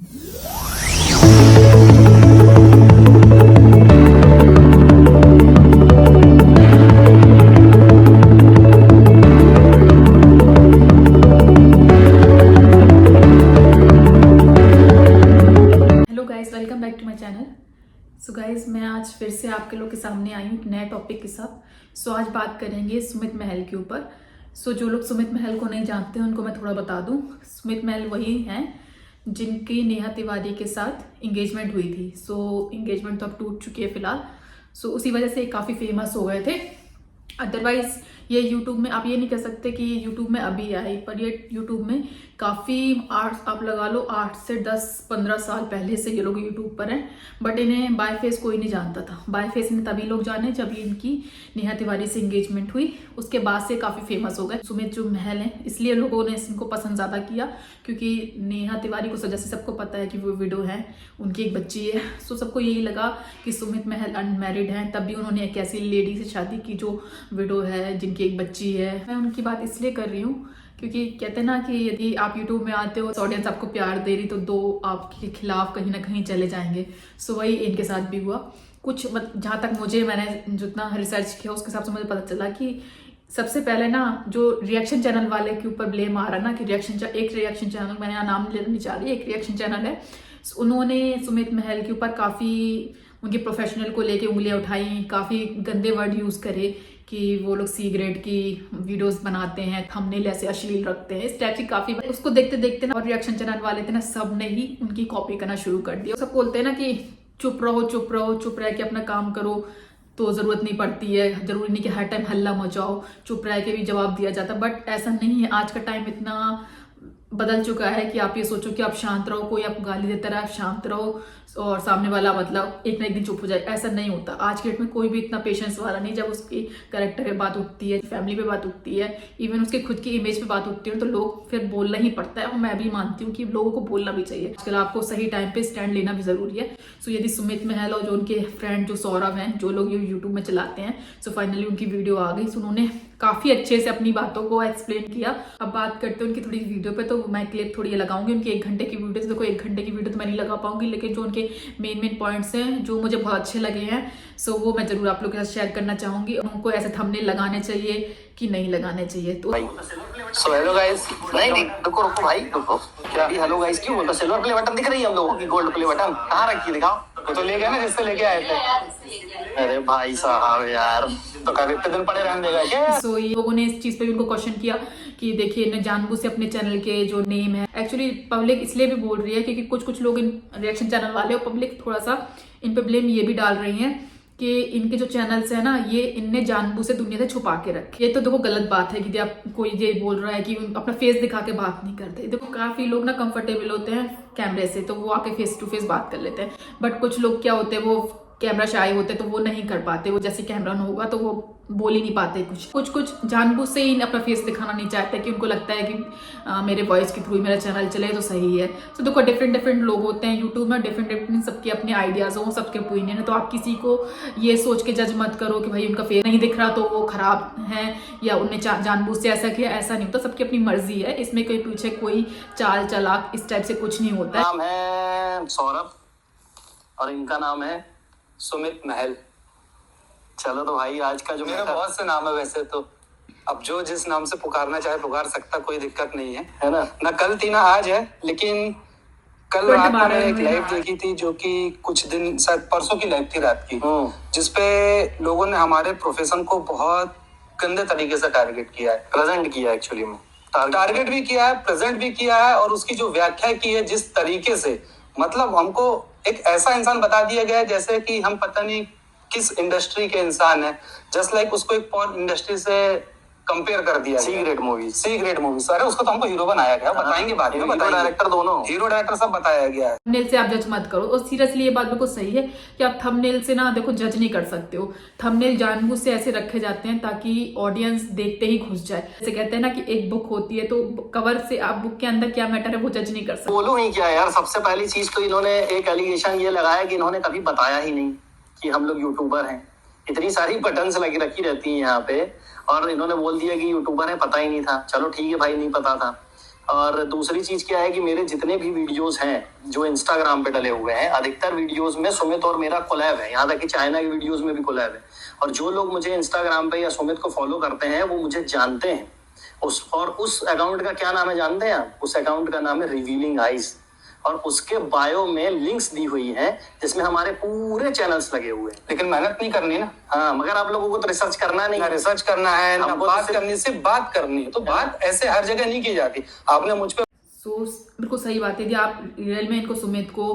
Welcome back to my channel. So guys, मैं आज फिर से आपके लोग के सामने आई हूँ एक नए टॉपिक के साथ। सो आज बात करेंगे सुमित महल के ऊपर। सो जो लोग सुमित महल को नहीं जानते हैं उनको मैं थोड़ा बता दूँ। सुमित महल वही हैं जिनकी नेहा तिवारी के साथ इंगेजमेंट हुई थी। सो इंगेजमेंट तो अब टूट चुकी है फिलहाल। सो उसी वजह से काफ़ी फेमस हो गए थे। अदरवाइज ये यूट्यूब में आप ये नहीं कह सकते कि ये यूट्यूब में अभी आई, पर ये यूट्यूब में काफ़ी आप लगा लो 8 से 10-15 साल पहले से ये लोग यूट्यूब पर हैं। बट इन्हें बाय फेस कोई नहीं जानता था। बाय फेस इन्हें तभी लोग जाने जब इनकी नेहा तिवारी से इंगेजमेंट हुई, उसके बाद से काफ़ी फेमस हो गए। सुमित जो महल हैं इसलिए लोगों ने इनको पसंद ज़्यादा किया क्योंकि नेहा तिवारी को जैसे सबको पता है कि वो विडो है, उनकी एक बच्ची है। सो सबको यही लगा कि सुमित महल अनमैरिड हैं, तब भी उन्होंने एक ऐसी लेडी से शादी की जो विडो है, जिनकी एक बच्ची है। मैं उनकी बात इसलिए कर रही हूँ क्योंकि कहते हैं ना कि यदि आप यूट्यूब में आते हो, ऑडियंस आपको प्यार दे रही, तो दो आपके खिलाफ कहीं ना कहीं चले जाएंगे। सो वही इनके साथ भी हुआ कुछ। जहाँ तक मैंने जितना रिसर्च किया उसके हिसाब से मुझे पता चला कि सबसे पहले ना जो रिएक्शन चैनल वाले के ऊपर ब्लेम आ रहा ना कि एक रिएक्शन चैनल, मैंने यहाँ नाम लेना नहीं चाह रही, एक रिएक्शन चैनल है, उन्होंने सुमित महल के ऊपर काफ़ी उनके प्रोफेशनल को लेके उंगलियां उठाई, काफ़ी गंदे वर्ड यूज़ करे कि वो लोग सी ग्रेड की वीडियोस बनाते हैं, थंबनेल ऐसे अश्लील रखते हैं, इस टाइप की काफ़ी। उसको देखते देखते ना और रिएक्शन चैनल वाले थे ना, सब ने ही उनकी कॉपी करना शुरू कर दिया। सब बोलते हैं ना कि चुप रहो, चुप रह के अपना काम करो, तो ज़रूरत नहीं पड़ती है, ज़रूरी नहीं कि हर टाइम हल्ला मचाओ, चुप रह के भी जवाब दिया जाता। बट ऐसा नहीं है। आज का टाइम इतना बदल चुका है कि आप ये सोचो कि आप शांत रहो, कोई आपको गाली देता रहे, आप शांत रहो और सामने वाला मतलब एक ना एक दिन चुप हो जाए, ऐसा नहीं होता। आज के डेट में कोई भी इतना पेशेंस वाला नहीं। जब उसकी कैरेक्टर पे बात उठती है, फैमिली पे बात उठती है, इवन उसके खुद की इमेज पे बात उठती है, तो लोग फिर बोलना ही पड़ता है। और मैं भी मानती हूँ कि लोगों को बोलना भी चाहिए। आजकल आपको सही टाइम पे स्टैंड लेना भी जरूरी है। सो यदि सुमित महल और जो उनके फ्रेंड जो सौरभ हैं, जो लोग ये यूट्यूब में चलाते हैं, सो फाइनली उनकी वीडियो आ गई। सो उन्होंने काफ़ी अच्छे से अपनी बातों को एक्सप्लेन किया। अब बात करते हैं उनकी थोड़ी वीडियो पे, तो मैं क्लिप थोड़ी लगाऊंगी उनकी 1 घंटे की वीडियो। तो देखो 1 घंटे की वीडियो तो मैं नहीं लगा पाऊंगी, लेकिन जो उनके मेन पॉइंट्स हैं जो मुझे बहुत अच्छे लगे हैं, सो वो मैं जरूर आप लोगों के साथ शेयर करना चाहूंगी। उनको ऐसे थंबनेल लगाने चाहिए कि नहीं लगाने चाहिए। तो सो हेलो गाइस, नहीं रुको भाई रुको, क्या हेलो गाइस क्यों बोलता? सिल्वर प्ले बटन दिख रही है हम लोगों की, गोल्ड प्ले बटन कहाँ रखी दिखाओ। वो तो ले गए ना जिससे लेके आए थे। अरे भाई साहब यार, तो कभी इतने दिन पड़े रहने देगा क्या? सो ये लोगों ने इस चीज पे भी उनको क्वेश्चन किया कि देखिए इन्हें जानबूझ से अपने चैनल के जो नेम है, एक्चुअली पब्लिक इसलिए भी बोल रही है क्योंकि कुछ लोग इन रिएक्शन चैनल वाले और पब्लिक थोड़ा सा इन पे ब्लेम ये भी डाल रही है कि इनके जो चैनल्स है ना, ये इनने जानबूझ से दुनिया से छुपा के रखे। ये तो देखो गलत बात है कि आप कोई ये बोल रहा है कि अपना फेस दिखा के बात नहीं करते। देखो काफी लोग ना कंफर्टेबल होते हैं कैमरे से, तो वो आके फेस टू फेस बात कर लेते हैं। बट कुछ लोग क्या होते हैं, वो कैमरा शाय होते तो वो नहीं कर पाते। वो जैसे कैमरा न होगा तो वो बोल ही नहीं पाते। कुछ जानबूझ से ही अपना फेस दिखाना नहीं चाहते कि उनको लगता है कि मेरे वॉइस के थ्रू मेरा चैनल चले तो सही है। तो देखो डिफरेंट लोग होते हैं यूट्यूब में, डिफरेंट सबके अपने आइडियाज हो, सबके ओपिनियन है। तो आप किसी को ये सोच के जज मत करो कि भाई उनका फेस नहीं दिख रहा तो वो खराब है या उन्हें जानबूझ से ऐसा किया। ऐसा नहीं होता, सबकी अपनी मर्जी है, इसमें कोई पीछे कोई चाल चलाक इस टाइप से कुछ नहीं होता है। नाम है सौरभ और इनका नाम है सुमित महल। चलो तो भाई आज का जो मेरा बहुत से नाम है वैसे तो, अब जो जिस नाम से पुकारना चाहे पुकार सकता, कोई दिक्कत नहीं है ना कल थी ना आज है। लेकिन कल रात को मैंने एक लाइव देखी थी जो कि कुछ दिन शायद परसों की लाइव थी रात की, जिसपे लोगों ने हमारे प्रोफेशन को बहुत गंदे तरीके से टारगेट किया है, प्रेजेंट किया है। एक्चुअली में टारगेट भी किया है, प्रेजेंट भी किया है, और उसकी जो व्याख्या की है जिस तरीके से, मतलब हमको एक ऐसा इंसान बता दिया गया है जैसे कि हम पता नहीं किस इंडस्ट्री के इंसान है। जस्ट लाइक उसको एक पॉर्न इंडस्ट्री से कंपेयर कर दिया, सी ग्रेड मूवी। अरे उसको तो हमको हीरो बनाया गया, बताएंगे बाद में, डायरेक्टर दोनों, हीरो डायरेक्टर सब बताया गया है। थंबनेल से आप जज मत करो। और सीरियसली ये बात बिल्कुल सही है कि आप थंबनेल से ना देखो जज नहीं कर सकते हो। थंबनेल जानबूझ से ऐसे रखे जाते हैं ताकि ऑडियंस देखते ही घुस जाए। जैसे कहते हैं ना कि एक बुक होती है तो कवर से आप बुक के अंदर क्या मैटर है वो जज नहीं कर सकते। बोलूं ही क्या यार, सबसे पहली चीज तो इन्होंने एक एलिगेशन ये लगाया कि इन्होंने कभी बताया ही नहीं कि हम लोग यूट्यूबर हैं। इतनी सारी बटन्स लगी रखी रहती हैं यहाँ पे, और इन्होंने बोल दिया कि यूट्यूबर है, पता ही नहीं था। चलो ठीक है भाई, नहीं पता था। और दूसरी चीज क्या है कि मेरे जितने भी वीडियोस हैं जो इंस्टाग्राम पे डले हुए हैं, अधिकतर वीडियोस में सुमित और मेरा कोलैब है। यहाँ तक कि चाइना की वीडियोस में भी कोलैब है। और जो लोग मुझे इंस्टाग्राम पे या सुमित को फॉलो करते हैं वो मुझे जानते हैं। उस अकाउंट का क्या नाम है जानते हैं आप? उस अकाउंट का नाम है रिवीलिंग आइज। और उसके बायो में लिंक्स दी हुई हैं जिसमें हमारे पूरे चैनल्स लगे हुए हैं। लेकिन मेहनत नहीं करनी ना। हाँ, मगर आप लोगों को तो रिसर्च करना नहीं, रिसर्च करना है ना, बात करनी, सिर्फ बात करनी है। तो बात ऐसे हर जगह नहीं की जाती। आपने मुझ पर बिल्कुल सही बात है कि आप रियल में इनको सुमित को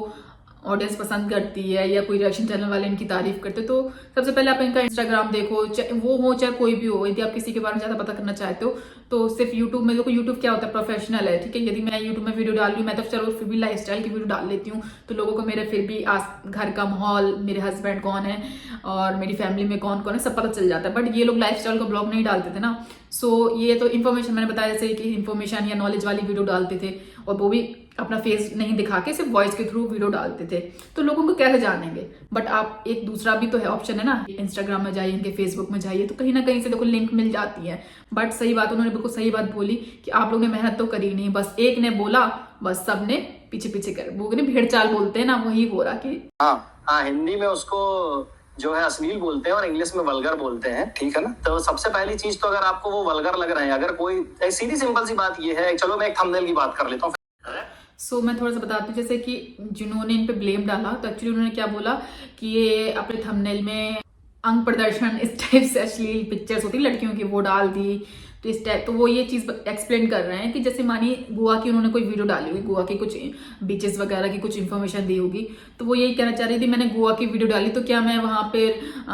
ऑडियंस पसंद करती है या कोई रिएक्शन चैनल वाले इनकी तारीफ करते तो सबसे पहले आप इनका इंस्टाग्राम देखो, चाहे वो हो चाहे कोई भी हो। यदि आप किसी के बारे में ज्यादा पता करना चाहते हो तो सिर्फ यूट्यूब में देखो। यूट्यूब क्या होता है, प्रोफेशनल है, ठीक है। यदि मैं यूट्यूब में वीडियो डाल रही हूँ, मैं तो चलो फिर भी लाइफस्टाइल की वीडियो डाल लेती हूँ, तो लोगों को मेरे फिर भी घर का माहौल, मेरे हस्बैंड कौन है और मेरी फैमिली में कौन कौन है सब पता चल जाता है। बट ये लोग लाइफस्टाइल का ब्लॉग नहीं डालते थे ना। सो ये तो इन्फॉर्मेशन मैंने बताया जैसे कि इन्फॉर्मेशन या नॉलेज वाली वीडियो डालते थे, और वो भी अपना फेस नहीं दिखा के सिर्फ वॉइस के थ्रू वीडियो डालते थे। तो लोगों को कैसे जानेंगे। बट आप एक दूसरा भी तो है ऑप्शन है ना, इंस्टाग्राम में जाइए, इनके फेसबुक में जाइए, तो कहीं ना कहीं से देखो लिंक मिल जाती है। बट सही बात, उन्होंने बिल्कुल सही बात बोली कि आप लोगों ने मेहनत तो करी नहीं, बस एक ने बोला, बस सबने पीछे पीछे कर, वो भेड़ चाल बोलते हैं ना, वही हो रहा कि हाँ हिंदी में उसको जो है अश्लील बोलते हैं और इंग्लिश में वल्गर बोलते हैं, ठीक है ना। तो सबसे पहली चीज तो अगर आपको वो वल्गर लग रहे हैं, अगर कोई सीधी सिंपल सी बात ये है, चलो मैं एक थंबनेल की बात कर लेता हूँ। मैं थोड़ा सा बताती हूँ, जैसे कि जिन्होंने इन पे ब्लेम डाला तो एक्चुअली उन्होंने क्या बोला कि ये अपने थंबनेल में अंग प्रदर्शन इस टाइप से अश्लील पिक्चर्स होती है लड़कियों की वो डाल दी। तो इस टाइप, तो वो ये चीज एक्सप्लेन कर रहे हैं कि जैसे मानिए गोवा की उन्होंने कोई वीडियो डाली होगी, गोवा की कुछ बीचेस वगैरह की कुछ इन्फॉर्मेशन दी होगी, तो वो यही कहना चाह रही थी मैंने गोवा की वीडियो डाली तो क्या मैं वहां पे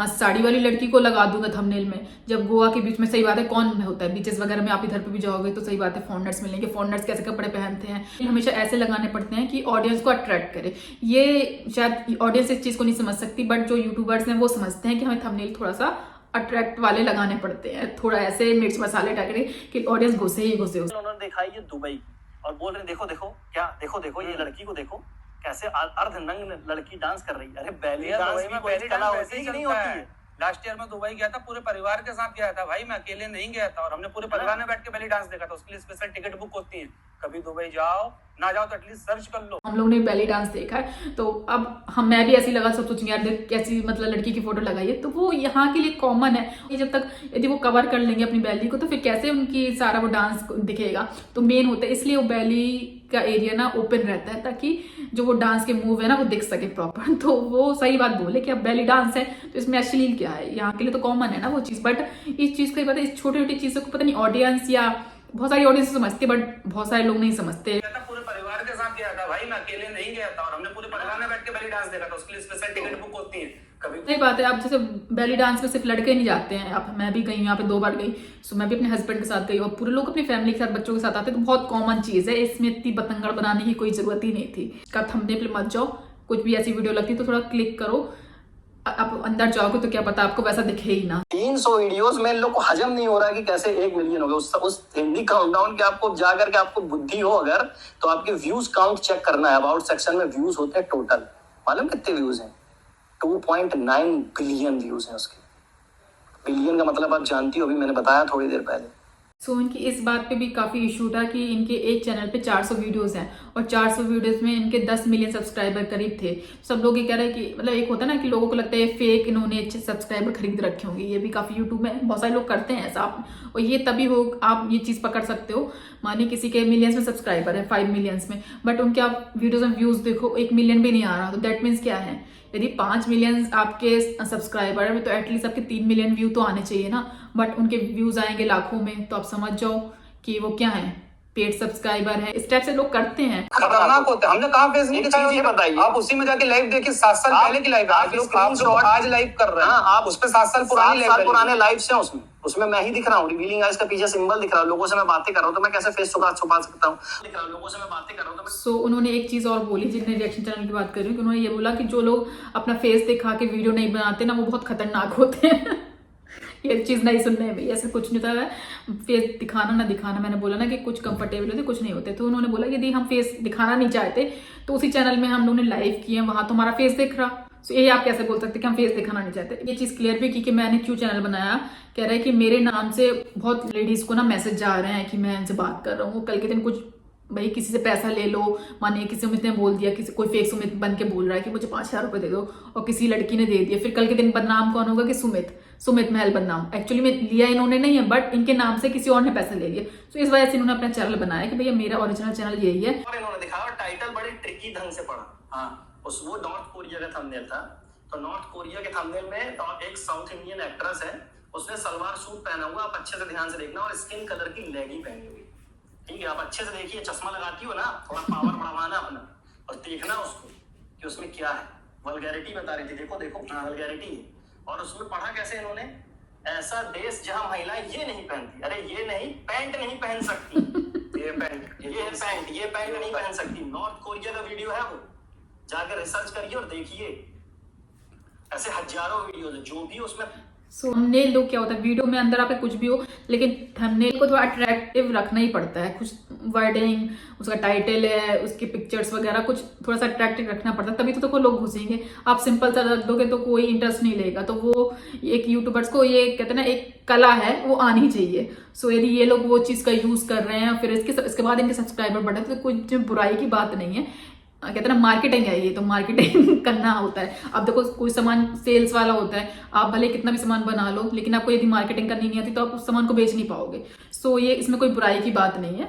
साड़ी वाली लड़की को लगा दूंगा थंबनेल में, जब गोवा के बीच में सही बात है कौन होता है बीचेस वगैरह में। आप इधर पे भी जाओगे तो सही बात है फॉरेनर्स मिलेंगे, फॉरेनर्स कैसे कपड़े पहनते हैं, हमेशा ऐसे लगाने पड़ते हैं कि ऑडियंस को अट्रैक्ट करे। ये शायद ऑडियंस इस चीज को नहीं समझ सकती, बट जो यूट्यूबर्स हैं वो समझते हैं कि हमें थंबनेल थोड़ा सा अट्रैक्ट वाले लगाने पड़ते हैं, थोड़ा ऐसे मिर्च मसाले टाके कि ऑडियंस घुसे ही घुसे। उन्होंने दिखाई ये दुबई और बोल रहे देखो देखो क्या, देखो देखो ये लड़की को देखो कैसे अर्धनग्न लड़की डांस कर रही है। अरे बैली डांस में कोई कला होती है कि नहीं होती है। लास्ट ईयर में दुबई गया था, पूरे परिवार के साथ गया था भाई, मैं अकेले नहीं गया था, और हमने पूरे परिवार ने बैठ के बैली डांस देखा था। उसके लिए स्पेशल टिकट बुक होती है। कभी दुबई जाओ ना जाओ तो एटलीस्ट सर्च कर लो। हम लोग ने बैली डांस देखा है, तो अब मैं भी ऐसी लगा, सब सोचेंगे यार कैसी मतलब लड़की की फोटो लगाई है, तो वो यहाँ के लिए कॉमन है। ये जब तक यदि वो कवर कर लेंगे अपनी बैली को तो फिर कैसे उनकी सारा वो डांस दिखेगा। तो मेन होता है इसलिए वो बैली का एरिया ना ओपन रहता है ताकि जो वो डांस के मूव है ना वो दिख सके प्रॉपर। तो वो सही बात बोले कि अब बैली डांस है तो इसमें अश्लील क्या है, यहाँ के लिए तो कॉमन है ना वो चीज। बट इस चीज को पता है, इस छोटी छोटी चीजों को पता नहीं ऑडियंस या बहुत सारी ऑडियंस समझते बट बहुत सारे लोग नहीं समझते। पूरे परिवार के साथ गया था भाई, मैं अकेले नहीं गया था, और हमने पूरे परिवार में बैठ के बैली डांस देखा था। उसके लिए स्पेशल टिकट बुक होती है। कभी सही बात है, आप जैसे बैली डांस में सिर्फ लड़के नहीं जाते हैं, आप मैं भी गई हूँ यहाँ पे 2 बार गई। सो मैं भी अपने हस्बैंड के साथ गई और पूरे लोग अपनी फैमिली के साथ बच्चों के साथ आते हैं, तो बहुत कॉमन चीज है, इसमें इतनी बतंगड़ बनाने की कोई जरूरत ही नहीं थी। का थंबनेल पे मत जाओ, कुछ भी ऐसी वीडियो लगती तो थोड़ा क्लिक करो, आप अंदर जाओगे तो क्या पता आपको वैसा दिखे ही ना। 300 वीडियोस में लोग को हजम नहीं हो रहा है कि कैसे 1 मिलियन हो गए। उस हिंदी काउंटडाउन के आपको जाकर के आपको बुद्धि हो अगर, तो आपके व्यूज काउंट चेक करना है। अबाउट सेक्शन में व्यूज होते हैं टोटल, मालूम कितने व्यूज हैं? 2.9 बिलियन व्यूज हैं उसके। बिलियन का मतलब आप जानती हो, अभी मैंने बताया थोड़ी देर पहले। सो इनकी इस बात पे भी काफ़ी इशू था कि इनके एक चैनल पे 400 वीडियोस हैं और 400 वीडियोस में इनके 10 मिलियन सब्सक्राइबर करीब थे। सब लोग ये कह रहे हैं कि मतलब एक होता है ना कि लोगों को लगता है फेक इन्होंने सब्सक्राइबर खरीद रखे होंगे। ये भी काफ़ी यूट्यूब में बहुत सारे लोग करते हैं ऐसा, और ये तभी हो आप ये चीज़ पकड़ सकते हो। मानिए किसी के मिलियंस में सब्सक्राइबर है, 5 मिलियंस में, बट उनके आप वीडियोज में व्यूज देखो 1 मिलियन भी नहीं आ रहा, तो दैट मीन्स क्या है? यदि 5 मिलियन आपके सब्सक्राइबर है तो एटलीस्ट आपके 3 मिलियन व्यू तो आने चाहिए ना, बट उनके व्यूज आएंगे लाखों में, तो आप समझ जाओ कि वो क्या है, पेड सब्सक्राइबर है। इस टाइप से लोग करते हैं, खतरनाक होते हैं। हमने कहाँ फेस नहीं किया, बताइए आप उसी में जाके लाइव देखिए, 7 साल पहले की लाइव, आज लोग आज लाइव कर रहे हैं। आप उस पे 7 साल पुराने लाइव से उसमें मैं ही दिख रहा हूँ, रिवीलिंग आइज का पीछे सिंबल दिख रहा है, लोगों से मैं बातें कर रहा हूँ, तो मैं कैसे फेस छुपा सकता हूँ? लोगों से मैं बातें कर रहा हूँ। सो उन्होंने एक चीज और बोली, जिनने रिएक्शन चैनल की बात कर रही हूँ, उन्होंने ये बोला कि जो लोग अपना फेस दिखा के वीडियो नहीं बनाते ना वो बहुत खतरनाक होते हैं। ये चीज नहीं सुनने में, ऐसे कुछ नहीं था, फेस दिखाना ना दिखाना, मैंने बोला ना कि कुछ कंफर्टेबल होते कुछ नहीं होते। तो उन्होंने बोला यदि हम फेस दिखाना नहीं चाहते तो उसी चैनल में हम लोगों ने लाइव किए, वहां तो हमारा फेस दिख रहा। तो ये आप कैसे बोल सकते कि हम फेस दिखाना नहीं चाहते? ये चीज क्लियर भी की कि मैंने क्यों चैनल बनाया। कह रहे हैं कि मेरे नाम से बहुत लेडीज को ना मैसेज जा रहे हैं कि मैं इनसे बात कर रहा हूँ। कल के दिन कुछ भाई किसी से पैसा ले लो, मानिए किसी सुमित ने बोल दिया, किसी कोई फेक सुमित बन के बोल रहा है कि मुझे 5,000 रुपए दे दो, और किसी लड़की ने दे दिया, फिर कल के दिन बदनाम कौन होगा कि सुमित महल बदनाम। एक्चुअली में लिया इन्होंने नहीं है, बट इनके नाम से किसी और ने पैसा ले लिया। तो इस वजह से इन्होंने अपना चैनल बनाया कि भैया मेरा ओरिजिनल चैनल यही है। और इन्होंने दिखाया टाइटल बड़े ट्रिकी ढंग से पढ़ा। हाँ, वो नॉर्थ कोरिया का थंबनेल था। तो नॉर्थ कोरिया के थंबनेल में एक साउथ इंडियन एक्ट्रेस है, उसने सलवार सूट पहना हुआ, आप अच्छे से ध्यान से देखना, और स्किन कलर की लेगिंग पहनी हुई। ठीक है, आप अच्छे से देखिए, चश्मा लगाती हो ना, थोड़ा पावर बढ़ाना अपना और देखना उसको कि उसमें क्या है। वल्गैरिटी बता रही थी, देखो वल्गैरिटी है। और उसमें पढ़ा कैसे इन्होंने, ऐसा देश जहां महिलाएं ये नहीं पहनती, अरे ये नहीं, पैंट नहीं पहन सकती, ये पैंट नहीं पहन सकती। नॉर्थ कोरिया का वीडियो है, वो जाकर रिसर्च करिए और देखिए, ऐसे हजारों वीडियो जो भी उसमें। थंबनेल लोग क्या होता है, वीडियो में अंदर आपके कुछ भी हो, लेकिन थंबनेल को थोड़ा अट्रैक्टिव रखना ही पड़ता है। कुछ वर्डिंग, उसका टाइटल है, उसकी पिक्चर्स वगैरह कुछ थोड़ा सा अट्रैक्टिव रखना पड़ता है, तभी तो लोग घुसेंगे। आप सिंपल सा रख दोगे तो कोई इंटरेस्ट नहीं लेगा। तो वो एक यूट्यूबर्स को ये कहते हैं ना, एक कला है, वो आनी चाहिए। सो यदि ये लोग वो चीज का यूज कर रहे हैं, फिर इसके बाद इनके सब्सक्राइबर बढ़े, तो कोई बुराई की बात नहीं है। कहते हैं ना, मार्केटिंग है ये, तो मार्केटिंग करना होता है। अब देखो, कोई सामान सेल्स वाला होता है, आप भले कितना भी सामान बना लो, लेकिन आपको यदि मार्केटिंग करनी नहीं आती तो आप उस सामान को बेच नहीं पाओगे। सो ये इसमें कोई बुराई की बात नहीं है।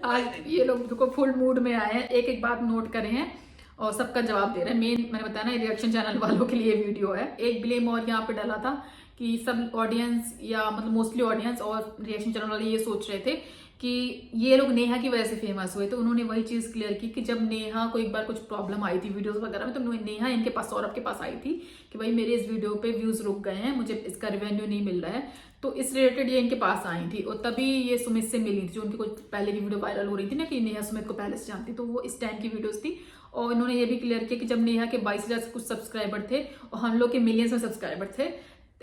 आज ये लोग देखो फुल मूड में आए हैं, एक एक बात नोट करे हैं और सबका जवाब दे रहे हैं। मेन मैंने बताया ना, रिएक्शन चैनल वालों के लिए वीडियो है। एक ब्लेम और यहाँ पे डाला था कि सब ऑडियंस, या मतलब मोस्टली ऑडियंस और रिएक्शन चैनल वाले ये सोच रहे थे कि ये लोग नेहा की वजह से फेमस हुए। तो उन्होंने वही चीज क्लियर की कि जब नेहा को एक बार कुछ प्रॉब्लम आई थी वीडियोस वगैरह में, तो नेहा इनके पास, सौरभ के पास आई थी कि भाई मेरे इस वीडियो पे व्यूज रुक गए हैं, मुझे इसका रेवेन्यू नहीं मिल रहा है। तो इस रिलेटेड ये इनके पास आई थी, और तभी ये सुमित से मिली थी, जो उनकी कुछ पहले की वीडियो वायरल हो रही थी ना कि नेहा सुमित को पहले से जानती, तो वो इस टाइम की वीडियोस थी। और इन्होंने ये भी क्लियर किया कि जब नेहा के 22,000 से कुछ सब्सक्राइबर थे और हम लोग के मिलियंस में सब्सक्राइबर थे,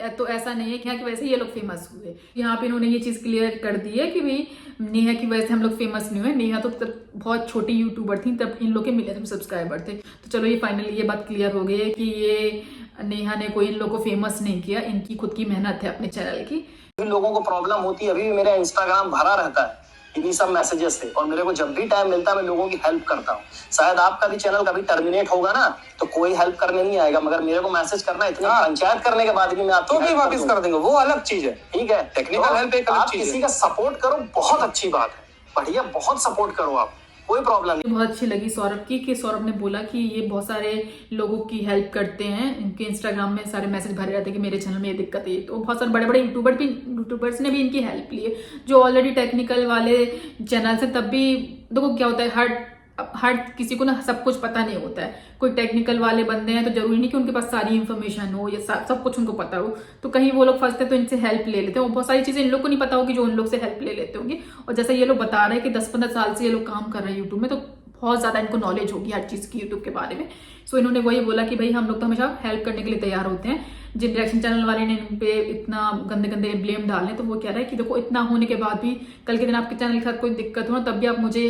तो ऐसा नहीं है कि यहाँ की वजह से ये लोग फेमस हुए। यहाँ पे इन्होंने ये चीज क्लियर कर दी है कि भाई नेहा की वजह से हम लोग फेमस नहीं हुए। नेहा तो तब बहुत छोटी यूट्यूबर थी, तब इन लोग के मिलियन में सब्सक्राइबर थे। तो चलो, ये फाइनली ये बात क्लियर हो गई है कि ये नेहा ने कोई इन लोग को फेमस नहीं किया, इनकी खुद की मेहनत है अपने चैनल की। लोगों को प्रॉब्लम होती है, अभी भी मेरा इंस्टाग्राम भरा रहता है इन्हीं सब मैसेजेस से, और मेरे को जब भी टाइम मिलता है मैं लोगों की हेल्प करता हूँ। शायद आपका भी चैनल कभी टर्मिनेट होगा ना, तो कोई हेल्प करने नहीं आएगा, मगर मेरे को मैसेज करना, इतना पंचायत करने के बाद भी मैं आपको भी वापस कर देंगे, वो अलग चीज है। ठीक है, टेक्निकल हेल्प एक अलग चीज है। किसी का सपोर्ट करो, बहुत अच्छी बात है, बढ़िया, बहुत सपोर्ट करो आप, कोई प्रॉब्लम नहीं। बहुत अच्छी लगी सौरभ की कि सौरभ ने बोला कि ये बहुत सारे लोगों की हेल्प करते हैं, इनके इंस्टाग्राम में सारे मैसेज भरे रहते हैं कि मेरे चैनल में ये दिक्कत है। तो बहुत सारे बड़े बड़े यूट्यूबर्स ने भी इनकी हेल्प ली है, जो ऑलरेडी टेक्निकल वाले चैनल से। तब भी देखो क्या होता है, हर किसी को ना सब कुछ पता नहीं होता है। कोई टेक्निकल वाले बंदे हैं तो जरूरी नहीं कि उनके पास सारी इन्फॉर्मेशन हो या सब कुछ उनको पता हो, तो कहीं वो लोग फंसते तो इनसे हेल्प ले लेते हैं। और बहुत सारी चीजें इन लोग को नहीं पता होगी जो उन लोग से हेल्प ले लेते होंगे। और जैसा ये लोग बता रहे हैं कि 10-15 साल से ये लोग काम कर रहे हैं यूट्यूब में, तो बहुत ज्यादा इनको नॉलेज होगी हर चीज की यूट्यूब के बारे में। सो इन्होंने वही बोला कि भाई हम लोग तो हमेशा हेल्प करने के लिए तैयार होते हैं। जिन रिएक्शन चैनल वाले ने इन पे इतना गंदे गंदे ब्लेम डाले, तो वो कह रहा है कि देखो इतना होने के बाद भी कल के दिन आपके चैनल के साथ कोई दिक्कत हो ना, तब भी आप मुझे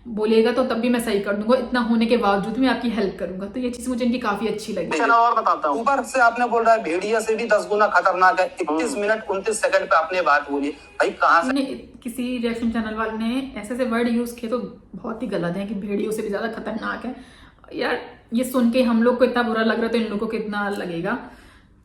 बोलिएगा तो तब भी मैं सही कर दूंगा, इतना होने के बावजूद मैं आपकी हेल्प करूंगा। तो ये चीज मुझे इनकी काफी अच्छी लगी। और बताता हूँ, ऊपर से आपने बोल रहा है भेड़िया से भी 10 गुना खतरनाक है। 21 मिनट 29 सेकंड पे आपने बात बोली, भाई कहाँ से? किसी रिएक्शन चैनल वाले ने ऐसे वर्ड यूज किए तो बहुत ही गलत है कि भेड़ियों से भी ज्यादा खतरनाक है। यार ये सुन के हम लोग को इतना बुरा लग रहा है, तो इन लोगों को कितना लगेगा।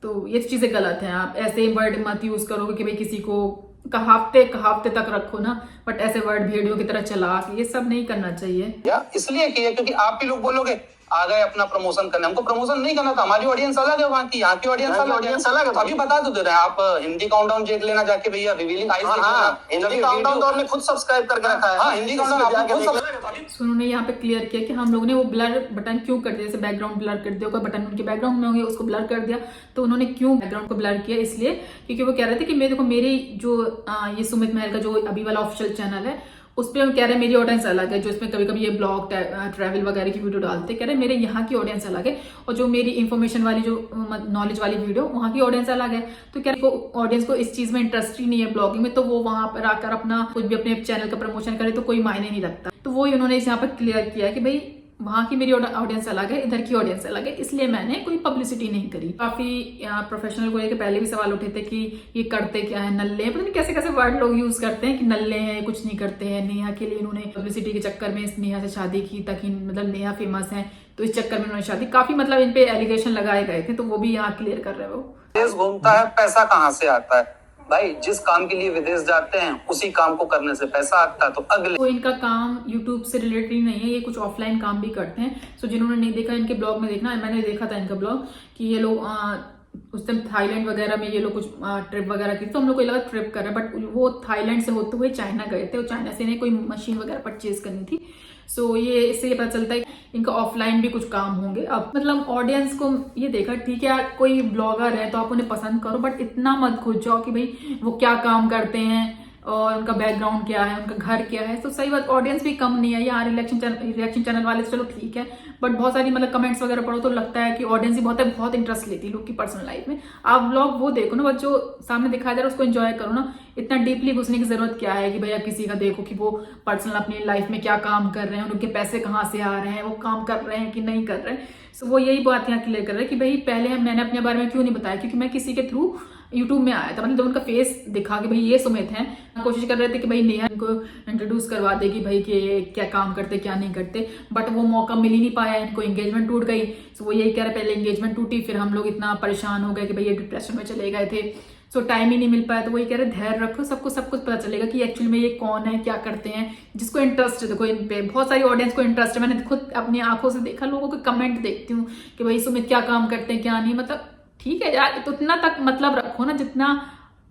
तो ये चीजें गलत है, आप ऐसे वर्ड मत यूज करोगे कि भाई किसी को कहावते तक रखो ना, बट ऐसे वर्ड भेड़ियों की तरह चला, ये सब नहीं करना चाहिए। या इसलिए किया क्योंकि आप भी लोग बोलोगे आ गए अपना प्रमोशन करने, हमको प्रमोशन नहीं करना था। हमारी ऑडियंस अलग है, वहाँ की, यहाँ की ऑडियंस अलग है। अभी बता दो रहे आप हिंदी काउंटडाउन देख लेना जाके भैया, रिवीलिंग आइज देख लेना। हिंदी काउंटडाउन तो आपने खुद सब्सक्राइब करके रखा है। हाँ, हिंदी काउंटडाउन आपने खुद सब्सक्राइब। उन्होंने यहाँ पे क्लियर किया कि हम लोगों ने वो ब्लर बटन क्यों कर दिया, जैसे बैकग्राउंड ब्लर कर दिया, कोई बटन उनके बैकग्राउंड में होंगे उसको ब्लर कर दिया। तो उन्होंने क्यों बैकग्राउंड को ब्लर किया, इसलिए क्योंकि वो कह रहे थे कि मेरे को मेरी जो ये सुमित महल का जो अभी वाला ऑफिशियल चैनल है, उस पर हम कह रहे हैं मेरी ऑडियंस अलग है, जो इसमें कभी कभी ये ब्लॉग ट्रैवल वगैरह की वीडियो डालते, कह रहे हैं मेरे यहाँ की ऑडियंस अलग है, और जो मेरी इन्फॉर्मेशन वाली जो नॉलेज वाली वीडियो वहाँ की ऑडियंस अलग है। तो क्या ऑडियंस को इस चीज में इंटरेस्ट ही नहीं है ब्लॉगिंग में, तो वो वहां पर आकर अपना कुछ भी अपने चैनल का प्रमोशन करे तो कोई मायने नहीं रखता। तो वो उन्होंने यहाँ पर क्लियर किया कि भाई वहाँ की मेरी ऑडियंस अलग है, इधर की ऑडियंस अलग है, इसलिए मैंने कोई पब्लिसिटी नहीं करी। काफी प्रोफेशनल को लेकर पहले भी सवाल उठे थे कि ये करते क्या है, नल्ले हैं, पता नहीं कैसे कैसे वर्ड लोग यूज करते हैं कि नल्ले हैं, कुछ नहीं करते हैं। नेहा के लिए इन्होंने पब्लिसिटी के चक्कर में नेहा से शादी की ताकि मतलब नेहा फेमस है, तो इस चक्कर में उन्होंने शादी, काफी मतलब इन पे एलिगेशन लगाए गए थे, तो वो भी यहाँ क्लियर कर रहे हैं। वो विदेश घूमता है, पैसा कहाँ से आता है भाई? जिस काम के लिए विदेश जाते हैं उसी काम को करने से पैसा आता है। तो अगले तो इनका काम यूट्यूब से रिलेटेड नहीं है, ये कुछ ऑफलाइन काम भी करते हैं। सो जिन्होंने नहीं देखा इनके ब्लॉग में देखना, मैंने देखा था इनका ब्लॉग कि ये लोग उस टाइम थाईलैंड वगैरह में ये लोग कुछ ट्रिप वगैरह की, तो हम लोग को लगा ट्रिप कर रहे हैं, बट वो थाईलैंड से होते हुए चाइना गए थे और चाइना से इन्हें कोई मशीन वगैरह परचेज करनी थी। सो ये इससे ये पता चलता है इनका ऑफलाइन भी कुछ काम होंगे। अब मतलब ऑडियंस को ये देखा, ठीक है कोई ब्लॉगर है तो आप उन्हें पसंद करो, बट इतना मत घुस जाओ कि भाई वो क्या काम करते हैं और उनका बैकग्राउंड क्या है, उनका घर क्या है। तो सही बात, ऑडियंस भी कम नहीं है यहाँ। रिएक्शन चैनल वाले चलो ठीक है, बट बहुत सारी मतलब कमेंट्स वगैरह पढ़ो तो लगता है कि ऑडियंस ही बहुत इंटरेस्ट लेती है लोग की पर्सनल लाइफ में। आप व्लॉग वो देखो ना, बस जो सामने दिखाया जा रहा है उसको एंजॉय करो ना। इतना डीपली घुसने की जरूरत क्या है कि भैया किसी का देखो कि वो पर्सनल अपनी लाइफ में क्या काम कर रहे हैं, उनके पैसे कहाँ से आ रहे हैं, वो काम कर रहे हैं कि नहीं कर रहे हैं। सो वो यही बात यहाँ क्लियर कर रहे हैं कि भाई पहले मैंने अपने बारे में क्यों नहीं बताया, क्योंकि मैं किसी के थ्रू यूट्यूब में आया था। मतलब जब उनका फेस दिखा कि भाई ये सुमित हैं, कोशिश कर रहे थे कि भाई नेहा इनको इंट्रोड्यूस करवा दे कि भाई कि क्या काम करते क्या नहीं करते, बट वो मौका मिल ही नहीं पाया, इनको एंगेजमेंट टूट गई। सो वो यही कह रहे पहले एंगेजमेंट टूटी, फिर हम लोग इतना परेशान हो गए कि भाई ये डिप्रेशन में चले गए थे, सो टाइम ही नहीं मिल पाया। तो वही कह रहे धैर्य रखो, सबको सब कुछ पता चलेगा कि एक्चुअली में ये कौन है, क्या करते हैं। जिसको इंटरेस्ट है, देखो इन पे बहुत सारी ऑडियंस को इंटरेस्ट है, मैंने खुद अपनी आंखों से देखा, लोगों के कमेंट देखती हूँ कि भाई सुमित क्या काम करते हैं क्या नहीं। मतलब ठीक है यार, तो इतना तक मतलब रखो ना जितना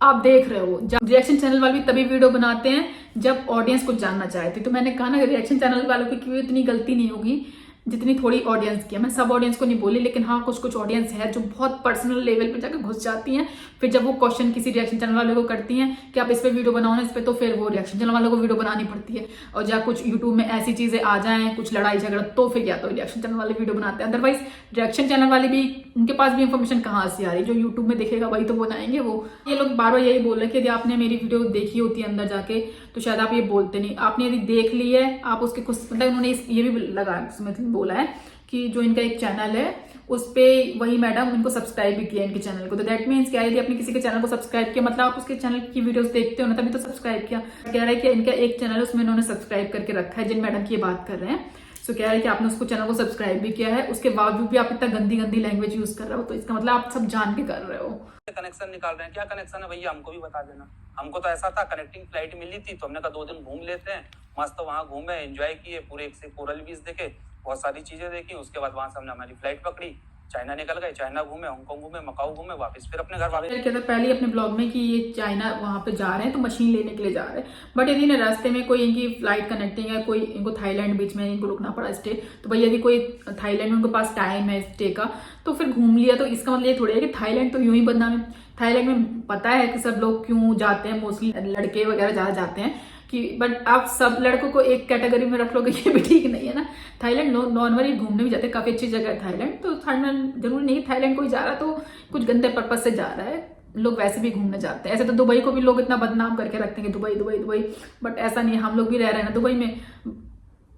आप देख रहे हो। जब रिएक्शन चैनल वाले भी तभी वीडियो बनाते हैं जब ऑडियंस कुछ जानना चाहती है। तो मैंने कहा ना रिएक्शन चैनल वालों की क्यों इतनी गलती नहीं होगी जितनी थोड़ी ऑडियंस की है। मैं सब ऑडियंस को नहीं बोली, लेकिन हाँ कुछ ऑडियंस है जो बहुत पर्सनल लेवल पे जाकर घुस जाती हैं। फिर जब वो क्वेश्चन किसी रिएक्शन चैनल वाले को करती हैं कि आप इस पे वीडियो बनाओ ना इस पे, तो फिर वो रिएक्शन चैनल वालों को वीडियो बनानी पड़ती है। और जब कुछ यूट्यूब में ऐसी चीजें आ जाएं, कुछ लड़ाई झगड़ा, तो फिर या तो रिएक्शन चैनल वाले वीडियो बनाते हैं। अदरवाइज रिएक्शन चैनल वाले भी, उनके पास भी इंफॉर्मेशन कहाँ से आ रही है, जो यूट्यूब में दिखेगा वही तो बनाएंगे वो। ये लोग बार बार यही बोल रहे हैं कि यदि आपने मेरी वीडियो देखी होती है अंदर जाके तो शायद आप ये बोलते नहीं। आपने यदि देख ली है, आप उसके कुछ मतलब उन्होंने ये भी लगा मतलब बोला है कि जो इनका एक चैनल है उस पे वही मैडम उनको सब्सक्राइब भी किया इनके चैनल को। तो दैट मीन्स क्या है, यदि आपने किसी के चैनल को सब्सक्राइब किया मतलब आप उसके चैनल की वीडियोस देखते हो ना, तभी तो सब्सक्राइब किया। कह रहा है कि इनका एक चैनल है उसमें इन्होंने सब्सक्राइब करके रखा है, जिन मैडम की ये बात कर रहे हैं। सो कह रहे हैं कि आपने उसको चैनल को सब्सक्राइब भी किया है, उसके बावजूद भी आप इतना गंदी लैंग्वेज यूज कर रहे हो, तो इसका मतलब आप सब जान के कर रहे हो। कनेक्शन निकाल रहे हैं, क्या कनेक्शन है भैया हमको भी बता देना। हमको तो ऐसा था कनेक्टिंग फ्लाइट मिली थी तो हमने कहा 2 दिन घूम लेते हैं, मस्त तो वहाँ घूमे, एंजॉय किए, पूरे एक से कोरल बीच देखे, बहुत सारी चीजें देखी। उसके बाद वहां से हमने हमारी फ्लाइट पकड़ी, चाइना निकल गए, चाइना घूमे, हांगकांग घूमे, मकाऊ घूमे, वापस फिर अपने घर वापस। कहता पहले अपने ब्लॉग में कि ये चाइना वहां पे जा रहे हैं तो मशीन लेने के लिए जा रहे हैं, बट यदि ना रास्ते में कोई इनकी फ्लाइट कनेक्टिंग है, कोई इनको थाईलैंड बीच में इनको रुकना पड़ा स्टे, तो भाई यदि कोई थाईलैंड में उनके पास टाइम है स्टे का तो फिर घूम लिया। तो इसका मतलब ये थोड़ी है कि थाईलैंड तो यूं ही बदनाम है। थाईलैंड में पता है कि सब लोग क्यों जाते हैं, मोस्टली लड़के वगैरह ज्यादा जाते हैं कि, बट आप सब लड़कों को एक कैटेगरी में रख लोगे ये भी ठीक नहीं है ना। थाईलैंड नॉर्मली घूमने भी जाते हैं, काफी अच्छी जगह है थाईलैंड। तो थाईलैंड जरूरी नहीं थाईलैंड कोई जा रहा तो कुछ गंदे पर्पज से जा रहा है, लोग वैसे भी घूमने जाते हैं। ऐसे तो दुबई को भी लोग इतना बदनाम करके रखते हैं कि दुबई दुबई दुबई, बट ऐसा नहीं है, हम लोग भी रह रहे हैं ना दुबई में।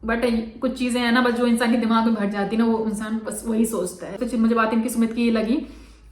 बट कुछ चीजें हैं ना बस जो इंसान के दिमाग में भर जाती है ना, वो इंसान बस वही सोचता है। तो मुझे बात इनकी सुमित की ये लगी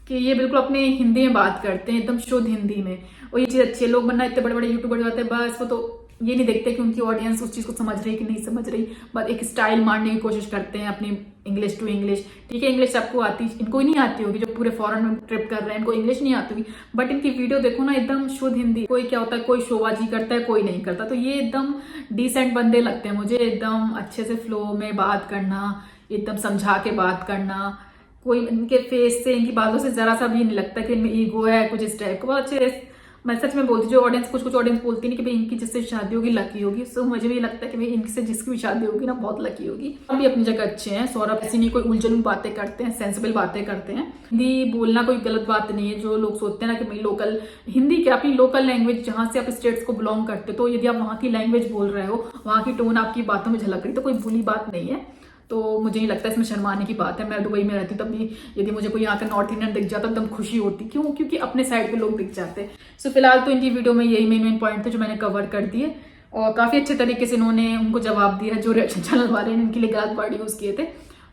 कि ये बिल्कुल अपने हिंदी में बात करते हैं, एकदम शुद्ध हिंदी में, और ये चीज अच्छी है। लोग बनना इतने बड़े बड़े यूट्यूबर जाते हैं, बस वो तो ये नहीं देखते कि उनकी ऑडियंस उस चीज को समझ रही है कि नहीं समझ रही, बस एक स्टाइल मारने की कोशिश करते हैं अपनी इंग्लिश टू इंग्लिश। ठीक है इंग्लिश सबको आती, इनको ही नहीं आती होगी, जो पूरे फॉरेन में ट्रिप कर रहे हैं इनको इंग्लिश नहीं आती होगी, बट इनकी वीडियो देखो ना एकदम शुद्ध हिंदी। कोई क्या होता है, कोई शोबाजी करता है, कोई नहीं करता। तो ये एकदम डिसेंट बंदे लगते हैं मुझे, एकदम अच्छे से फ्लो में बात करना, एकदम समझा के बात करना। कोई इनके फेस से, इनकी बातों से जरा सा भी नहीं लगता कि इनमें ईगो है कुछ इस टाइप को। बहुत अच्छे, मैं सच में बोलती, जो ऑडियंस कुछ ऑडियंस बोलती नहीं कि भाई इनकी जिससे शादी होगी लकी होगी, सो मुझे भी लगता है कि भाई इनसे जिसकी भी शादी होगी ना बहुत लकी होगी। हम भी अपनी जगह अच्छे हैं। सौरभ ऐसी नहीं कोई उलझुल बातें करते हैं, सेंसिबल बातें करते हैं। हिंदी बोलना कोई गलत बात नहीं है। जो लोग सोचते हैं ना कि भाई लोकल हिंदी क्या, अपनी लोकल लैंग्वेज जहां से आप स्टेट्स को बिलोंग करते हो, तो यदि आप वहां की लैंग्वेज बोल रहे हो, वहां की टोन आपकी बातों में झलक रही, तो कोई बुरी बात नहीं है। तो मुझे नहीं लगता इसमें शर्माने की बात है। मैं दुबई में रहती तब भी यदि मुझे कोई यहाँ का नॉर्थ इंडियन दिख जाता एकदम खुशी होती। क्यों? क्योंकि अपने साइड पे लोग दिख जाते। सो फिलहाल तो इनकी वीडियो में यही मेन पॉइंट थे जो मैंने कवर कर दिए। और काफ़ी अच्छे तरीके से इन्होंने उनको जवाब दिया। जो रिएक्शन चैनल वाले ने इनके लिए गलत वर्ड यूज़ किए थे,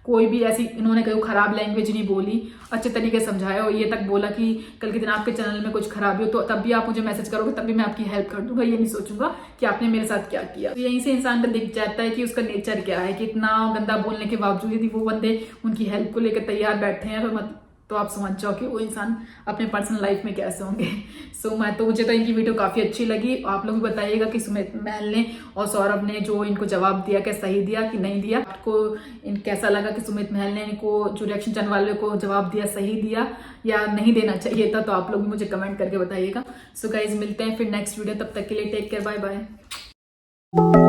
कोई भी ऐसी इन्होंने कोई खराब लैंग्वेज नहीं बोली, अच्छे तरीके से समझाया। और ये तक बोला कि कल के दिन आपके चैनल में कुछ खराबी हो तो तब भी आप मुझे मैसेज करोगे, तब भी मैं आपकी हेल्प कर दूंगा। ये नहीं सोचूंगा कि आपने मेरे साथ क्या किया। तो यहीं से इंसान को दिख जाता है कि उसका नेचर क्या है, कि इतना गंदा बोलने के बावजूद यदि वो बंदे उनकी हेल्प को लेकर तैयार बैठे हैं तो आप समझ जाओ कि वो इंसान अपने पर्सनल लाइफ में कैसे होंगे। मुझे तो इनकी वीडियो काफ़ी अच्छी लगी। आप लोग भी बताइएगा कि सुमित महल ने और सौरभ ने जो इनको जवाब दिया, क्या सही दिया कि नहीं दिया। आपको कैसा लगा कि सुमित महल ने इनको जो रिएक्शन चैनल वाले को जवाब दिया सही दिया या नहीं देना चाहिए था, तो आप लोग भी मुझे कमेंट करके बताइएगा। सो गाइज मिलते हैं फिर नेक्स्ट वीडियो, तब तक के लिए टेक केयर, बाय बाय।